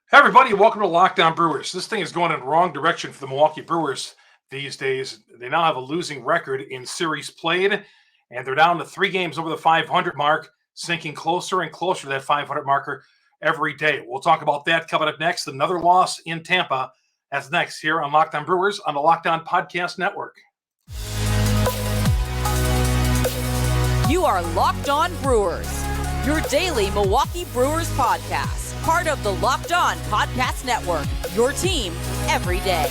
Hey everybody, welcome to Lockdown Brewers. This thing is going in the wrong direction for the Milwaukee Brewers these days. They now have a losing record in series played, and they're down to 3 games over the 500 mark, sinking closer and closer to that 500 marker every day. We'll talk about that coming up next. Another loss in Tampa. That's next here on Lockdown Brewers on the Lockdown Podcast Network. You are Locked On Brewers, your daily Milwaukee Brewers podcast. Part of the Locked On Podcast Network, your team every day.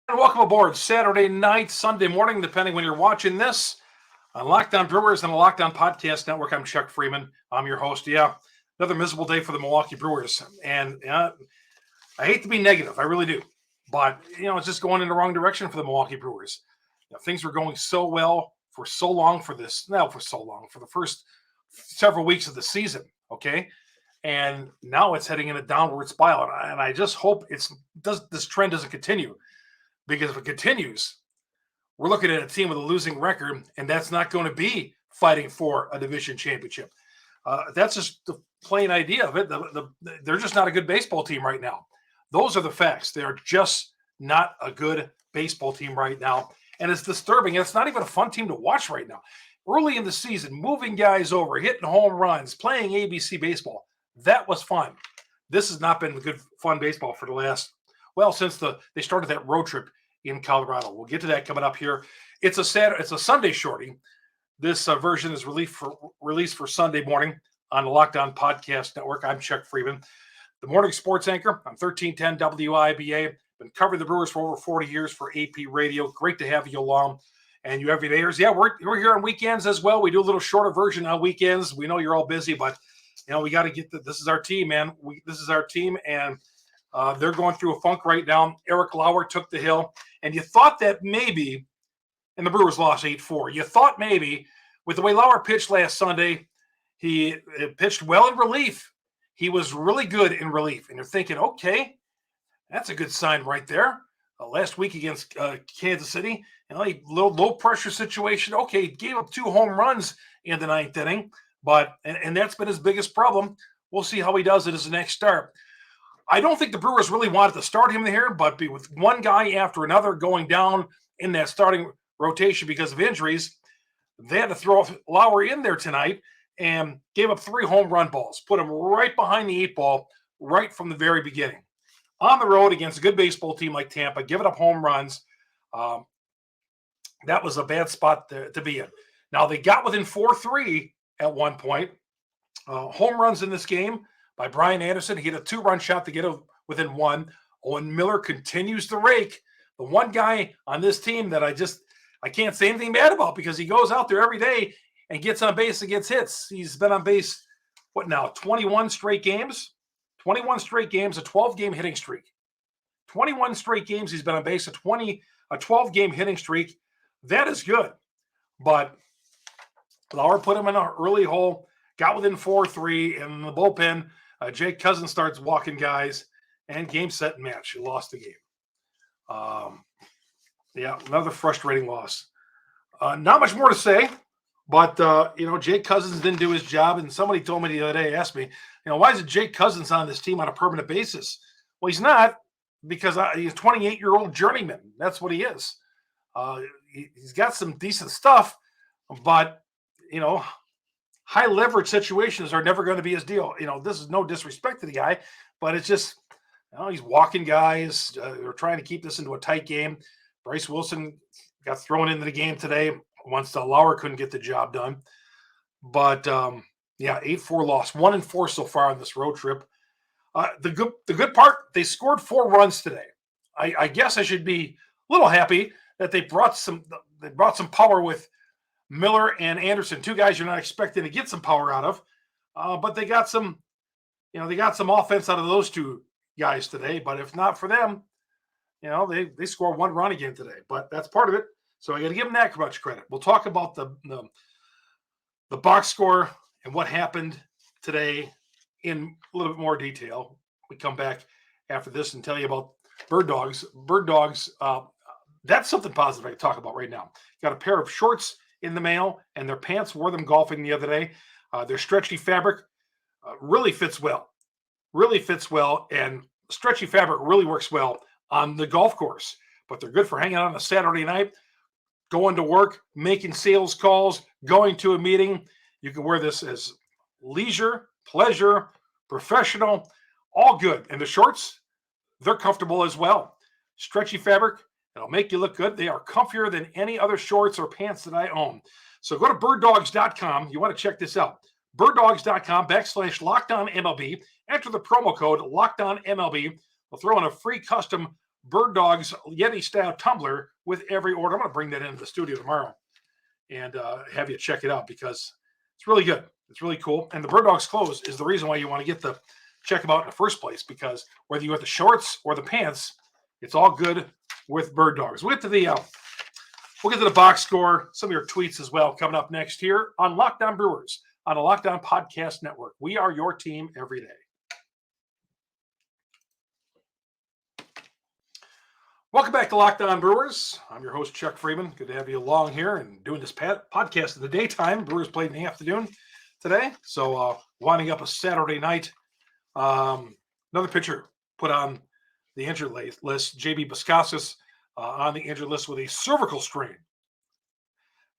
And welcome aboard Saturday night, Sunday morning, depending when you're watching this. On Lockdown Brewers and the Lockdown Podcast Network, I'm Chuck Freeman. I'm your host. Yeah, another miserable day for the Milwaukee Brewers. And I hate to be negative. I really do. But, it's just going in the wrong direction for the Milwaukee Brewers. Things were going so well for so long for the first several weeks of the season, okay? And now it's heading in a downward spiral. And I just hope this trend doesn't continue. Because if it continues, we're looking at a team with a losing record, and that's not going to be fighting for a division championship. That's just the plain idea of it. They're just not a good baseball team right now. Those are the facts. They are just not a good baseball team right now. And it's disturbing. It's not even a fun team to watch right now. Early in the season, moving guys over, hitting home runs, playing ABC baseball, that was fun. This has not been good, fun baseball for the last, since they started that road trip in Colorado. We'll get to that coming up here. It's a Sunday shorty. This version is released for Sunday morning on the Lockdown Podcast Network. I'm Chuck Freeman, the morning sports anchor on 1310 WIBA. Been covering the Brewers for over 40 years for AP Radio. Great to have you along. And you everydayers. Yeah, we're here on weekends as well. We do a little shorter version on weekends. We know you're all busy, but we got to get this is our team, man. This is our team, and they're going through a funk right now. Eric Lauer took the hill, and you thought that maybe, and the Brewers lost 8-4. You thought maybe with the way Lauer pitched last Sunday, he pitched well in relief. He was really good in relief, and you're thinking, okay, that's a good sign right there. Last week against Kansas City, a little low pressure situation. Okay, he gave up 2 home runs in the 9th inning, but and that's been his biggest problem. We'll see how he does it as the next start. I don't think the Brewers really wanted to start him here, but with one guy after another going down in that starting rotation because of injuries, they had to throw Lauer in there tonight and gave up 3 home run balls, put him right behind the 8 ball right from the very beginning. On the road against a good baseball team like Tampa, giving up home runs, that was a bad spot to be in. Now, they got within 4-3 at one point. Home runs in this game by Brian Anderson. He hit a 2-run shot to get within 1. Owen Miller continues to rake. The one guy on this team that I can't say anything bad about because he goes out there every day and gets on base and gets hits. He's been on base, 21 straight games? 21 straight games, a 12-game hitting streak. 21 straight games he's been on base, a 12-game hitting streak. That is good. But Lauer put him in an early hole, got within 4-3, and in the bullpen, Jake Cousins starts walking guys, and game, set, and match. He lost the game. Another frustrating loss. Not much more to say, but, Jake Cousins didn't do his job, and somebody told me the other day, asked me, why is it Jake Cousins on this team on a permanent basis? Well, he's not, because he's a 28-year-old journeyman. That's what he is. He's got some decent stuff, but, high leverage situations are never going to be his deal. This is no disrespect to the guy, but it's just, he's walking guys. They're trying to keep this into a tight game. Bryce Wilson got thrown into the game today once Lauer couldn't get the job done. But 8-4 loss, 1-4 so far on this road trip. The good part, they scored 4 runs today. I guess I should be a little happy that they brought some power with Miller and Anderson, 2 guys you're not expecting to get some power out of. But they got some offense out of those 2 guys today. But if not for them, they score 1 run again today. But that's part of it. So I got to give them that much credit. We'll talk about the box score and what happened today in a little bit more detail. We come back after this and tell you about Birddogs. Birddogs That's something positive I can talk about right now. Got a pair of shorts in the mail, and their pants, wore them golfing the other day. Their stretchy fabric really fits well. Really fits well, and stretchy fabric really works well on the golf course. But they're good for hanging out on a Saturday night, going to work, making sales calls, going to a meeting. You can wear this as leisure, pleasure, professional, all good. And the shorts, they're comfortable as well. Stretchy fabric, it'll make you look good. They are comfier than any other shorts or pants that I own. So go to birddogs.com. You want to check this out. birddogs.com/LockedOnMLB. Enter the promo code LockedOnMLB. We'll throw in a free custom Bird Dogs Yeti-style tumbler with every order. I'm going to bring that into the studio tomorrow and have you check it out because it's really good. It's really cool. And the Bird Dogs clothes is the reason why you want to check them out in the first place, because whether you get the shorts or the pants, it's all good with Bird Dogs. We'll get to the box score, some of your tweets as well coming up next here on Locked On Brewers on the Locked On Podcast Network. We are your team every day. Welcome back to Locked On Brewers. I'm your host, Chuck Freeman. Good to have you along here and doing this podcast in the daytime. Brewers played in the afternoon today, so winding up a Saturday night. Another pitcher put on the injured list, J.B. Buskauskas, on the injured list with a cervical strain.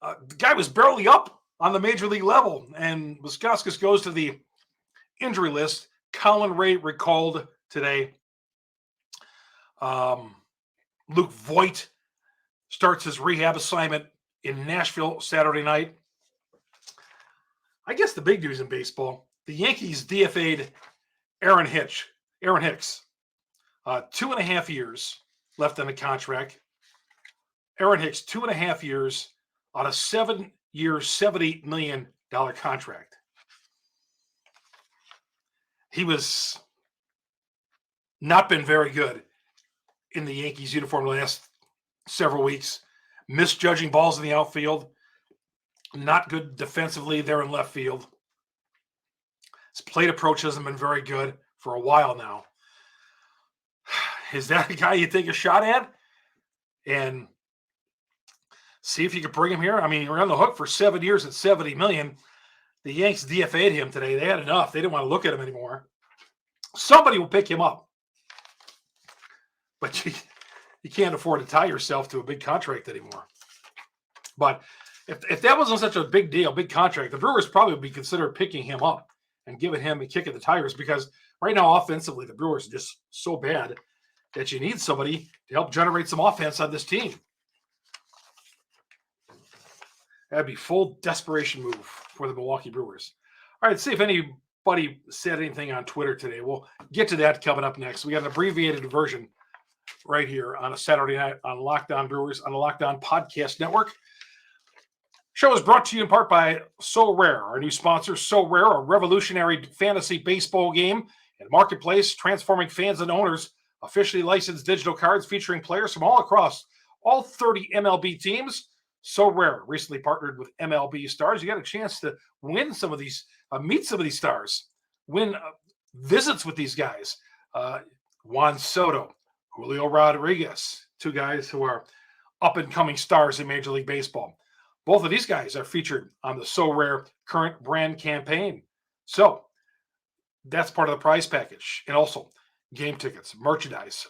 The guy was barely up on the major league level, and Buskauskas goes to the injury list. Colin Ray recalled today. Luke Voigt starts his rehab assignment in Nashville Saturday night. I guess the big news in baseball, the Yankees DFA'd Aaron Hicks. 2.5 years left on the contract. Aaron Hicks, 2.5 years on a 7-year, $70 million contract. He was not been very good in the Yankees uniform the last several weeks, misjudging balls in the outfield, not good defensively there in left field. His plate approach hasn't been very good for a while now. Is that a guy you take a shot at and see if you could bring him here? I mean, you're on the hook for 7 years at $70 million. The Yanks DFA'd him today. They had enough. They didn't want to look at him anymore. Somebody will pick him up. But you can't afford to tie yourself to a big contract anymore. But if that wasn't such a big deal, big contract, the Brewers probably would be considered picking him up and giving him a kick at the tires, because right now offensively the Brewers are just so bad that you need somebody to help generate some offense on this team. That'd be full desperation move for the Milwaukee Brewers. All right, let's see if anybody said anything on Twitter today. We'll get to that coming up next. We got an abbreviated version right here on a Saturday night on Locked On Brewers on the Locked On Podcast Network. Show is brought to you in part by Sorare, our new sponsor. Sorare, a revolutionary fantasy baseball game and marketplace transforming fans and owners. Officially licensed digital cards featuring players from all across all 30 MLB teams. Sorare recently partnered with MLB stars. You got a chance to win some of these, meet some of these stars, win visits with these guys. Juan Soto, Julio Rodriguez, two guys who are up-and-coming stars in Major League Baseball. Both of these guys are featured on the Sorare current brand campaign. So that's part of the prize package. And also game tickets, merchandise,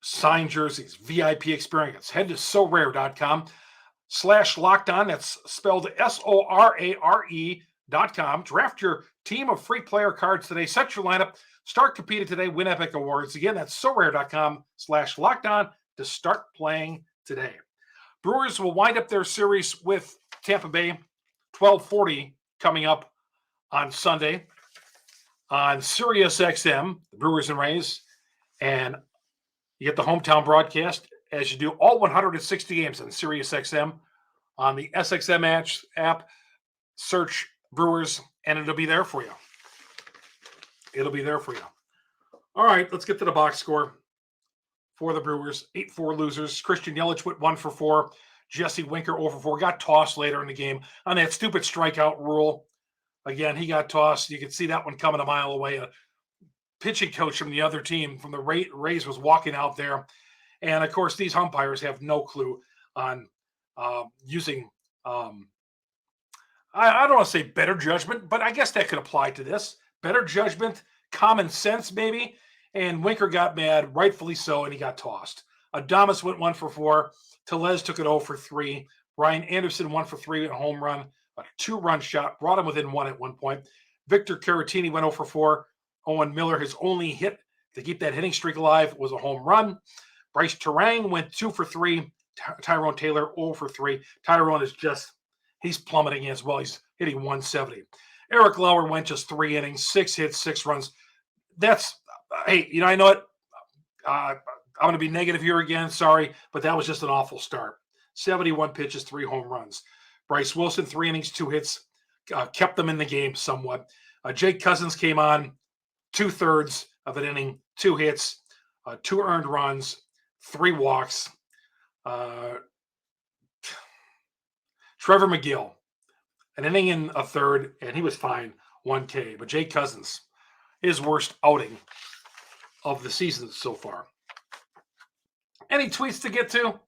signed jerseys, VIP experience. Head to Sorare.com/lockedon. That's spelled SORARE.com. Draft your team of free player cards today. Set your lineup. Start competing today. Win epic awards. Again, that's Sorare.com/lockedon to start playing today. Brewers will wind up their series with Tampa Bay, 12:40 coming up on Sunday on Sirius XM, the Brewers and Rays, and you get the hometown broadcast as you do all 160 games on Sirius XM on the SXM app. Search Brewers, and it'll be there for you. It'll be there for you. All right, let's get to the box score for the Brewers. 8-4 losers. Christian Yelich went 1-for-4. Jesse Winker 0-for-4. Got tossed later in the game on that stupid strikeout rule. Again, he got tossed. You could see that one coming a mile away. A pitching coach from the other team, from the Rays, was walking out there And of course, these umpires have no clue on using, I don't want to say better judgment, but I guess that could apply to this. Better judgment, common sense, maybe. And Winker got mad, rightfully so, and he got tossed. Adames went 1 for 4. Tellez took it 0 for 3. Brian Anderson 1 for 3 at a home run, a 2-run shot, brought him within 1 at one point. Victor Caratini went 0 for 4. Owen Miller, his only hit to keep that hitting streak alive was a home run. Bryce Terang went 2 for 3. Tyrone Taylor 0 for 3. Tyrone is he's plummeting as well. He's hitting 170. Eric Lauer went just 3 innings, 6 hits, 6 runs. That's, hey, I know it. I'm going to be negative here again. Sorry, but that was just an awful start. 71 pitches, 3 home runs. Bryce Wilson, 3 innings, 2 hits, kept them in the game somewhat. Jake Cousins came on 2/3 of an inning, 2 hits, 2 earned runs, 3 walks. Trevor McGill, an inning and a third, and he was fine, 1 K. But Jake Cousins, his worst outing of the season so far. Any tweets to get to?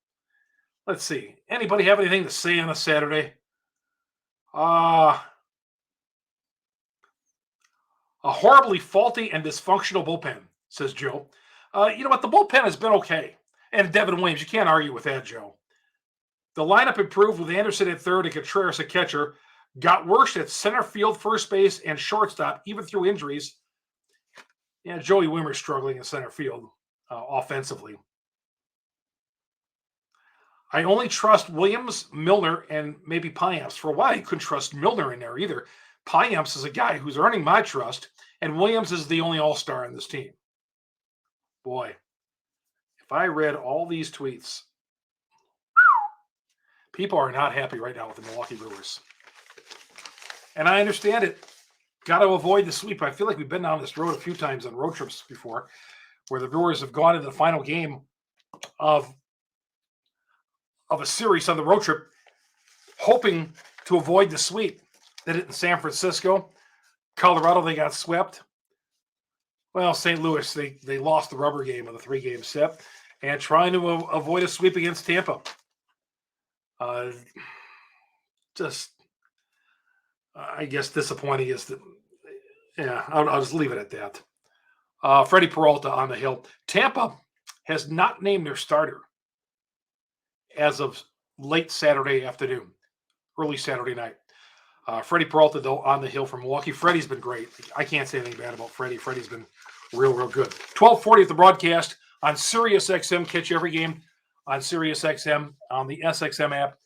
Let's see. Anybody have anything to say on a Saturday? A horribly faulty and dysfunctional bullpen, says Joe. You know what? The bullpen has been okay. And Devin Williams, you can't argue with that, Joe. The lineup improved with Anderson at third and Contreras at catcher. Got worse at center field, first base, and shortstop, even through injuries. Yeah, Joey Wimmer's struggling in center field offensively. I only trust Williams, Milner, and maybe Payamps. For a while, you couldn't trust Milner in there either. Payamps is a guy who's earning my trust, and Williams is the only all-star in this team. Boy, if I read all these tweets, people are not happy right now with the Milwaukee Brewers. And I understand it. Got to avoid the sweep. I feel like we've been down this road a few times on road trips before, where the Brewers have gone into the final game of a series on the road trip, hoping to avoid the sweep. Did it in San Francisco. Colorado, they got swept. Well, St. Louis, they lost the rubber game of the 3-game set, and trying to avoid a sweep against Tampa. I guess disappointing is that, yeah, I'll just leave it at that. Freddie Peralta on the hill. Tampa has not named their starter as of late Saturday afternoon, early Saturday night. Freddie Peralta, though, on the hill from Milwaukee. Freddie's been great. I can't say anything bad about Freddie. Freddie's been real, real good. 12:40 at the broadcast on SiriusXM. Catch every game on SiriusXM on the SXM app.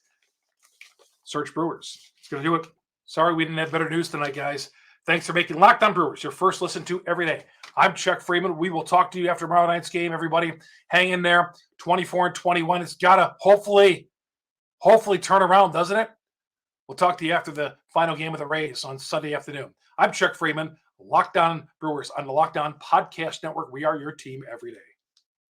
Search Brewers. It's going to do it. Sorry we didn't have better news tonight, guys. Thanks for making Locked On Brewers your first listen to every day. I'm Chuck Freeman. We will talk to you after tomorrow night's game, everybody. Hang in there. 24-21. It's got to hopefully turn around, doesn't it? We'll talk to you after the final game of the Rays on Sunday afternoon. I'm Chuck Freeman, Locked On Brewers on the Locked On Podcast Network. We are your team every day.